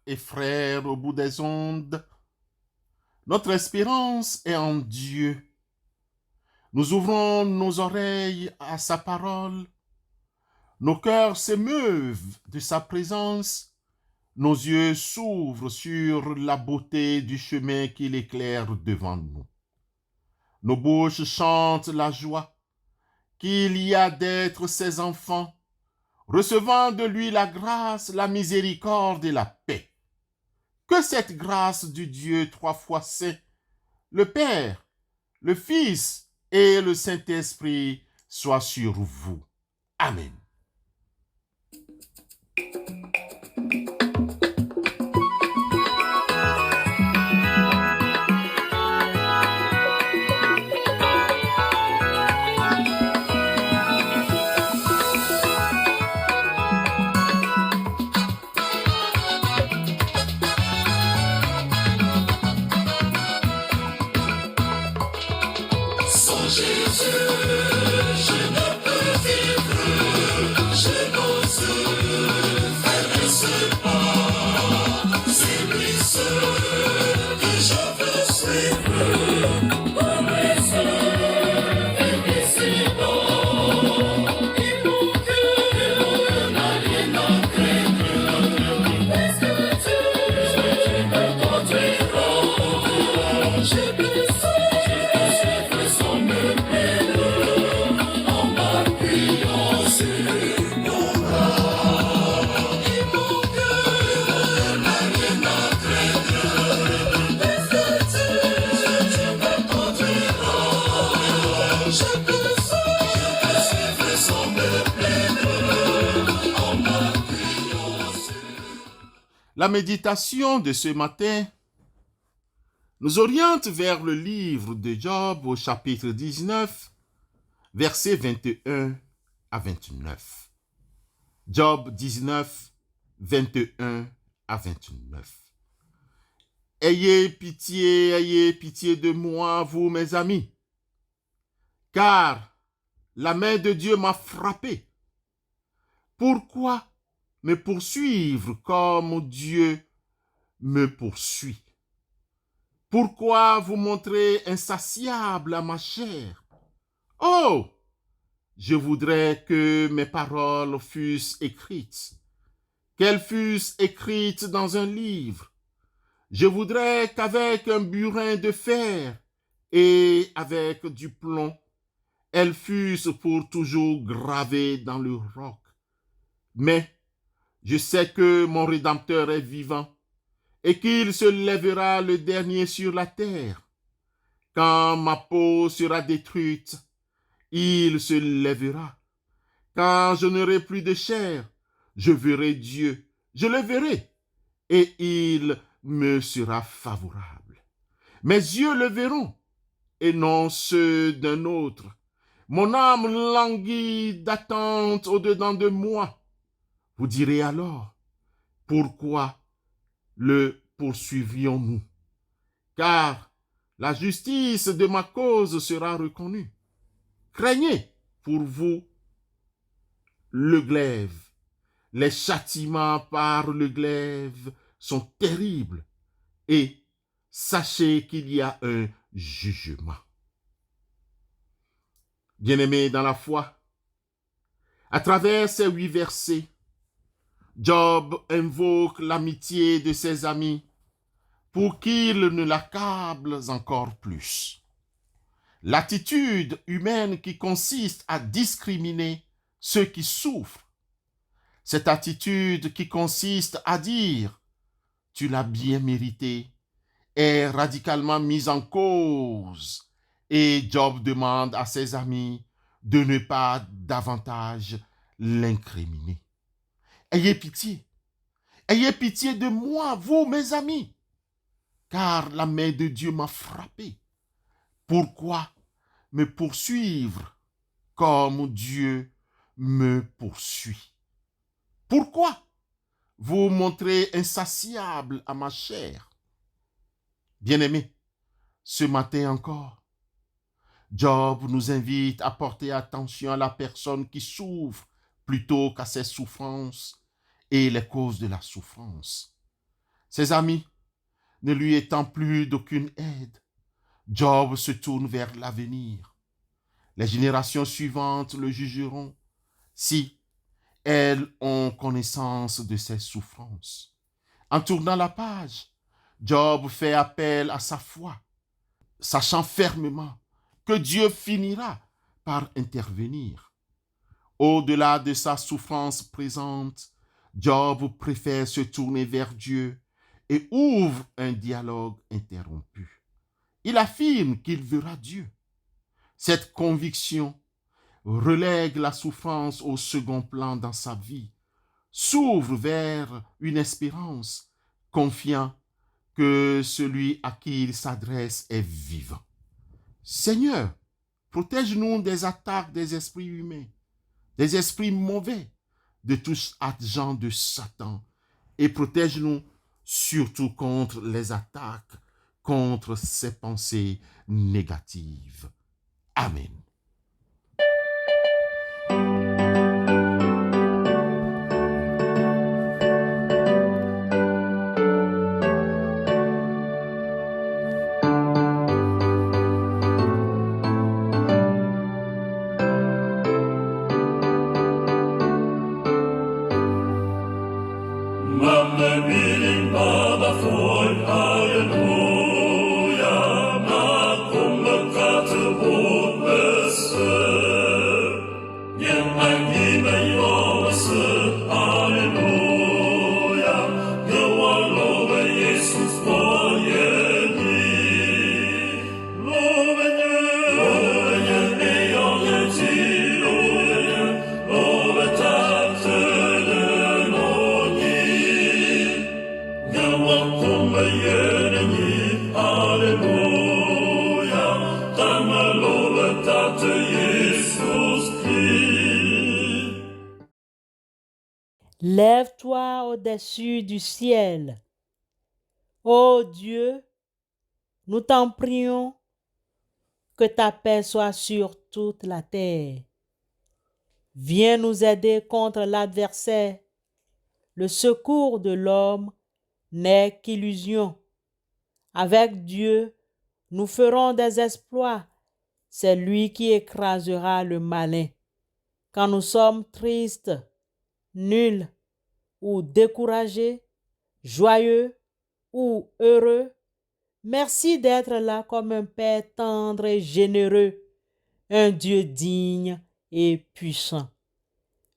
et frères au bout des ondes, notre espérance est en Dieu. Nous ouvrons nos oreilles à sa parole, nos cœurs s'émeuvent de sa présence, nos yeux s'ouvrent sur la beauté du chemin qu'il éclaire devant nous. Nos bouches chantent la joie qu'il y a d'être ses enfants, recevant de lui la grâce, la miséricorde et la paix. Que cette grâce du Dieu trois fois saint, le Père, le Fils et le Saint-Esprit soit sur vous. Amen. Sans Jésus, je ne peux vivre, je n'ose faire ce pas. C'est lui seul que je veux suivre. Pour lui seul est décidant. Et mon cœur n'a rien à craindre. Parce que tu me conduiras. Je peux La méditation de ce matin nous oriente vers le livre de Job au chapitre 19, versets 21 à 29. Job 19, 21 à 29. Ayez pitié de moi, vous mes amis, car la main de Dieu m'a frappé. Pourquoi me poursuivre comme Dieu me poursuit? Pourquoi vous montrez insatiable à ma chair? Oh! Je voudrais que mes paroles fussent écrites, qu'elles fussent écrites dans un livre. Je voudrais qu'avec un burin de fer et avec du plomb, elles fussent pour toujours gravées dans le roc. Mais je sais que mon Rédempteur est vivant et qu'il se lèvera le dernier sur la terre. Quand ma peau sera détruite, il se lèvera. Quand je n'aurai plus de chair, je verrai Dieu, je le verrai, et il me sera favorable. Mes yeux le verront, et non ceux d'un autre. Mon âme languit d'attente au-dedans de moi. Vous direz alors, pourquoi le poursuivions-nous? Car la justice de ma cause sera reconnue. Craignez pour vous le glaive. Les châtiments par le glaive sont terribles. Et sachez qu'il y a un jugement. Bien-aimés dans la foi, à travers ces 8 versets, Job invoque l'amitié de ses amis pour qu'ils ne l'accablent encore plus. L'attitude humaine qui consiste à discriminer ceux qui souffrent, cette attitude qui consiste à dire « tu l'as bien mérité » est radicalement mise en cause et Job demande à ses amis de ne pas davantage l'incriminer. Ayez pitié de moi, vous mes amis, car la main de Dieu m'a frappé. Pourquoi me poursuivre comme Dieu me poursuit? Pourquoi vous montrez insatiable à ma chair? Bien-aimés, ce matin encore, Job nous invite à porter attention à la personne qui souffre plutôt qu'à ses souffrances et les causes de la souffrance. Ses amis ne lui étant plus d'aucune aide, Job se tourne vers l'avenir. Les générations suivantes le jugeront si elles ont connaissance de ses souffrances. En tournant la page, Job fait appel à sa foi, sachant fermement que Dieu finira par intervenir. Au-delà de sa souffrance présente, Job préfère se tourner vers Dieu et ouvre un dialogue interrompu. Il affirme qu'il verra Dieu. Cette conviction relègue la souffrance au second plan dans sa vie, s'ouvre vers une espérance, confiant que celui à qui il s'adresse est vivant. Seigneur, protège-nous des attaques des esprits humains, des esprits mauvais, de tous agents de Satan, et protège-nous surtout contre les attaques, contre ses pensées négatives. Amen. Lève-toi au-dessus du ciel. Ô Dieu, nous t'en prions, que ta paix soit sur toute la terre. Viens nous aider contre l'adversaire. Le secours de l'homme n'est qu'illusion. Avec Dieu, nous ferons des exploits. C'est lui qui écrasera le malin. Quand nous sommes tristes, nuls ou découragés, joyeux ou heureux, merci d'être là comme un Père tendre et généreux, un Dieu digne et puissant.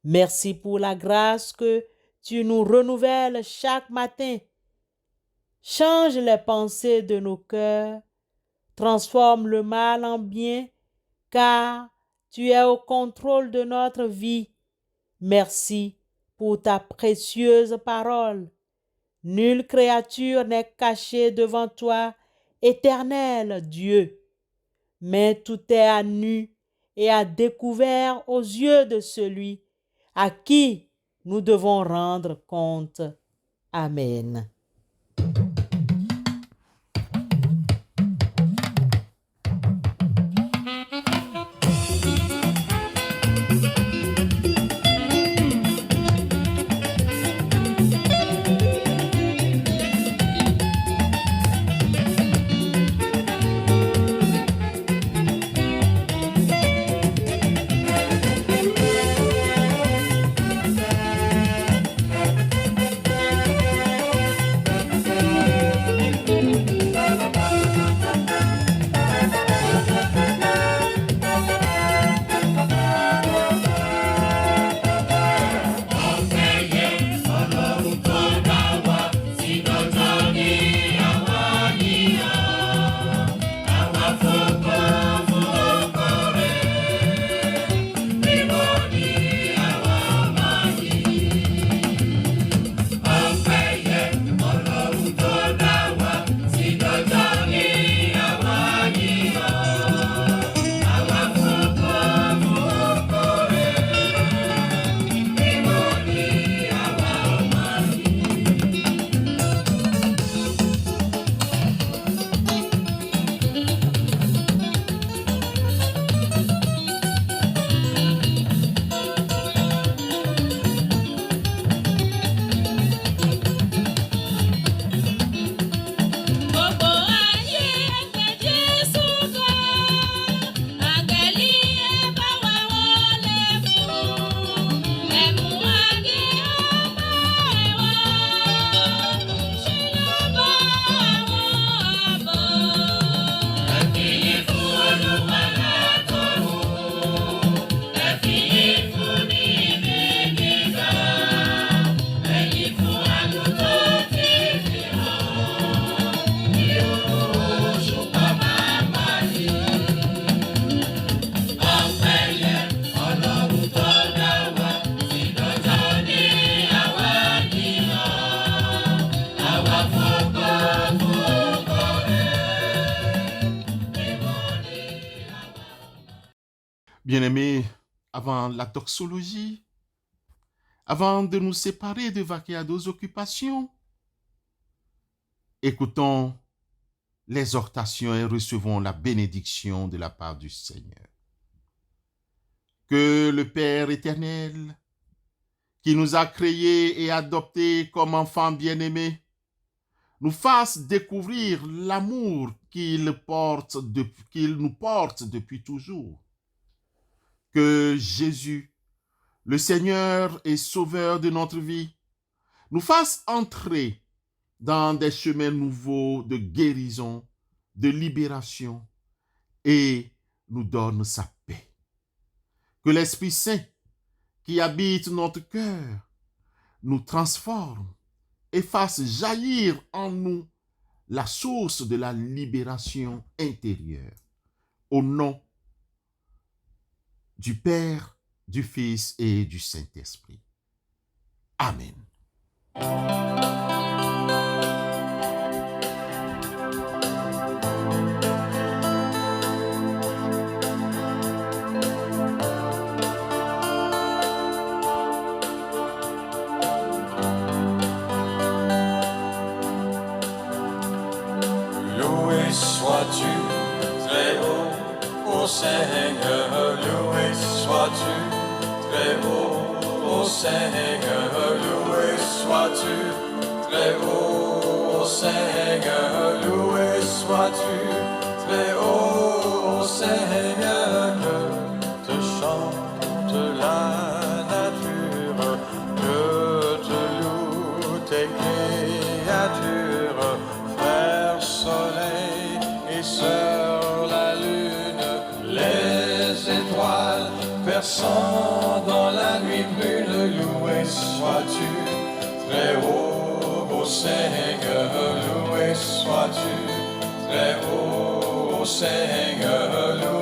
Merci pour la grâce que tu nous renouvelles chaque matin. Change les pensées de nos cœurs, transforme le mal en bien, car tu es au contrôle de notre vie. Merci pour ta précieuse parole. Nulle créature n'est cachée devant toi, éternel Dieu. Mais tout est à nu et à découvert aux yeux de celui à qui nous devons rendre compte. Amen. Bien-aimés, avant la doxologie, avant de nous séparer de vaquer à nos occupations, écoutons l'exhortation et recevons la bénédiction de la part du Seigneur. Que le Père éternel, qui nous a créés et adoptés comme enfants bien-aimés, nous fasse découvrir l'amour qu'il nous porte depuis toujours. Que Jésus, le Seigneur et Sauveur de notre vie, nous fasse entrer dans des chemins nouveaux de guérison, de libération, et nous donne sa paix. Que l'Esprit Saint, qui habite notre cœur, nous transforme et fasse jaillir en nous la source de la libération intérieure. Au nom du Père, du Fils et du Saint-Esprit. Amen. Loué sois-tu très haut, ô Seigneur, loué sois-tu très haut, ô Seigneur, loué sois-tu très haut, ô Seigneur, loué sois-tu très haut, ô Seigneur, que te chante la nature, que te loue tes créatures, frère soleil et sœur la lune, les étoiles perçant dans la nuit brune, loué sois-tu très haut, ô Seigneur, loué sois-tu très haut, ô Seigneur, loué